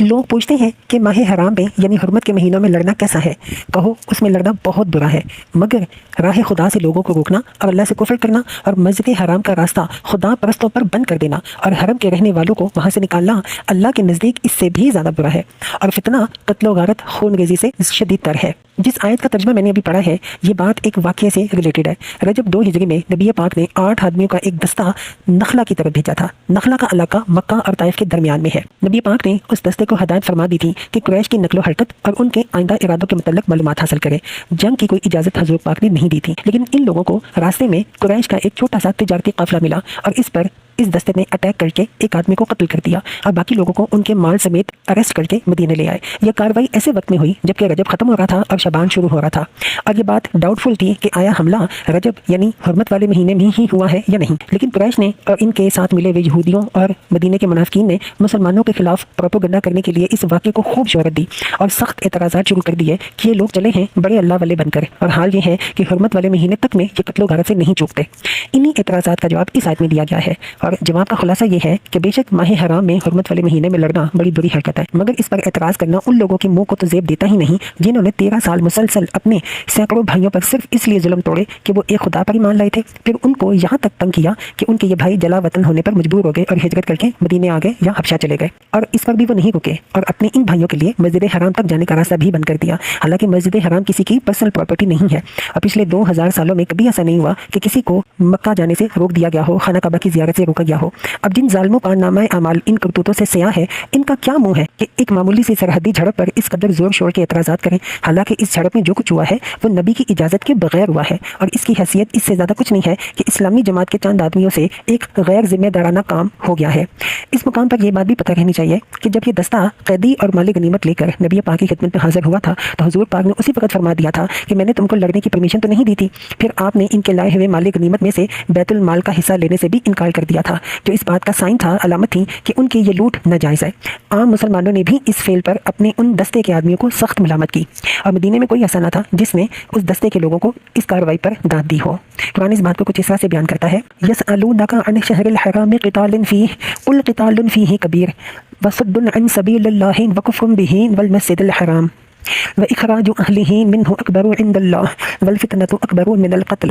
لوگ پوچھتے ہیں کہ ماہ حرام میں یعنی حرمت کے مہینوں میں لڑنا کیسا ہے؟ کہو اس میں لڑنا بہت برا ہے، مگر راہ خدا سے لوگوں کو روکنا اور اللہ سے کفر کرنا اور مسجد حرام کا راستہ خدا پرستوں پر بند کر دینا اور حرم کے رہنے والوں کو وہاں سے نکالنا اللہ کے نزدیک اس سے بھی زیادہ برا ہے، اور فتنہ قتل و غارت خون ریزی سے شدید تر ہے۔ جس آیت کا ترجمہ میں نے ابھی پڑھا ہے یہ بات ایک واقعے سے ریلیٹڈ ہے۔ رجب 2 ہجری میں نبی پاک نے 8 آدمیوں کا ایک دستہ نخلا کی طرف بھیجا تھا۔ نخلا کا علاقہ مکہ اور طائف کے درمیان میں ہے۔ نبی پاک نے اس دستے کو ہدایت فرما دی تھی کہ قریش کی نقل و حرکت اور ان کے آئندہ ارادوں کے متعلق معلومات حاصل کرے۔ جنگ کی کوئی اجازت حضور پاک نے نہیں دی تھی، لیکن ان لوگوں کو راستے میں قریش کا ایک چھوٹا سا تجارتی قافلہ ملا اور اس پر اس دستے نے اٹیک کر کے ایک آدمی کو قتل کر دیا اور باقی لوگوں کو ان کے مال سمیت اریسٹ کر کے مدینے لے آئے۔ یہ کاروائی ایسے وقت میں ہوئی جبکہ رجب ختم ہو رہا تھا اور شعبان شروع ہو رہا تھا، اور یہ بات ڈاؤٹ فل تھی کہ آیا حملہ رجب یعنی حرمت والے مہینے میں ہی ہوا ہے یا نہیں۔ لیکن قریش نے اور ان کے ساتھ ملے ہوئے یہودیوں اور مدینے کے منافقین نے مسلمانوں کے خلاف پروپیگنڈا کرنے کے لیے اس واقعے کو خوب شہرت دی اور سخت اعتراضات شروع کر دیے کہ یہ لوگ چلے ہیں بڑے اللہ والے بن کر، اور حال یہ ہے کہ حرمت والے مہینے تک میں یہ قتل و غارت سے نہیں چوکتے۔ انہی اعتراضات کا جواب اس آیت میں دیا گیا ہے، اور جواب کا خلاصہ یہ ہے کہ بے شک ماہ حرام میں حرمت والے مہینے میں لڑنا بڑی بری حرکت ہے، مگر اس پر اعتراض کرنا ان لوگوں کے منہ کو تو زیب دیتا ہی نہیں جنہوں نے 13 سال مسلسل اپنے سینکڑوں بھائیوں پر صرف اس لیے ظلم توڑے کہ وہ ایک خدا پر ایمان لائے تھے، پھر ان کو یہاں تک تنگ کیا کہ ان کے یہ بھائی جلا وطن ہونے پر مجبور ہو گئے اور ہجرت کر کے مدینے آ گئے یا حبشہ چلے گئے، اور اس پر بھی وہ نہیں رکے اور اپنے ان بھائیوں کے لیے مسجد حرام تک جانے کا راستہ بھی بند کر دیا، حالانکہ مسجد حرام کسی کی پرسنل پراپرٹی نہیں ہے، اور پچھلے 2000 سالوں میں کبھی ایسا نہیں ہوا کہ کسی کو مکہ جانے سے روک دیا گیا ہو، خانہ کعبہ کی زیارت سے روکا گیا ہو۔ اب جن ظالموں کا نامہ اعمال ان کرتوتوں سے سیاہ ہے، ان کا کیا منہ ہے کہ ایک معمولی سی سرحدی جھڑپ پر اس قدر زور شور کے اعتراضات کریں، حالانکہ اس جھڑپ میں جو کچھ ہوا ہے وہ نبی کی اجازت کے بغیر ہوا ہے، اور اس کی حیثیت اس سے زیادہ کچھ نہیں ہے کہ اسلامی جماعت کے چند آدمیوں سے ایک غیر ذمہ دارانہ کام ہو گیا ہے۔ اس مقام پر یہ بات بھی پتہ رہنی چاہیے کہ جب یہ دستہ قیدی اور مال غنیمت لے کر نبی پاک کی خدمت میں حاضر ہوا تھا تو حضور پاک نے اسی وقت فرما دیا تھا کہ میں نے تم کو لڑنے کی پرمیشن تو نہیں دی تھی، پھر آپ نے ان کے لائے ہوئے مال غنیمت میں سے بیت المال کا حصہ لینے سے بھی انکار کر دیا تھا، جو اس بات کا سائن تھا، علامت تھی کہ ان کی یہ لوٹ ناجائز ہے۔ عام مسلمانوں نے بھی اس فعل پر اپنے ان دستے کے آدمیوں کو سخت ملامت کی، اور مدینے میں کوئی ایسا نہ تھا جس نے اس دستے کے لوگوں کو اس کارروائی پر داد دی ہو۔ قرآن اس بات کو کچھ اس طرح سے بیان کرتا ہے، یسألونک عن الشہر الحرام قتال فیہ قل قتال فیہ کبیر وصد عن سبیل اللہ وکفر بہ والمسجد الحرام وإخراج أهله منه أكبر عند الله والفتنة أكبر من القتل۔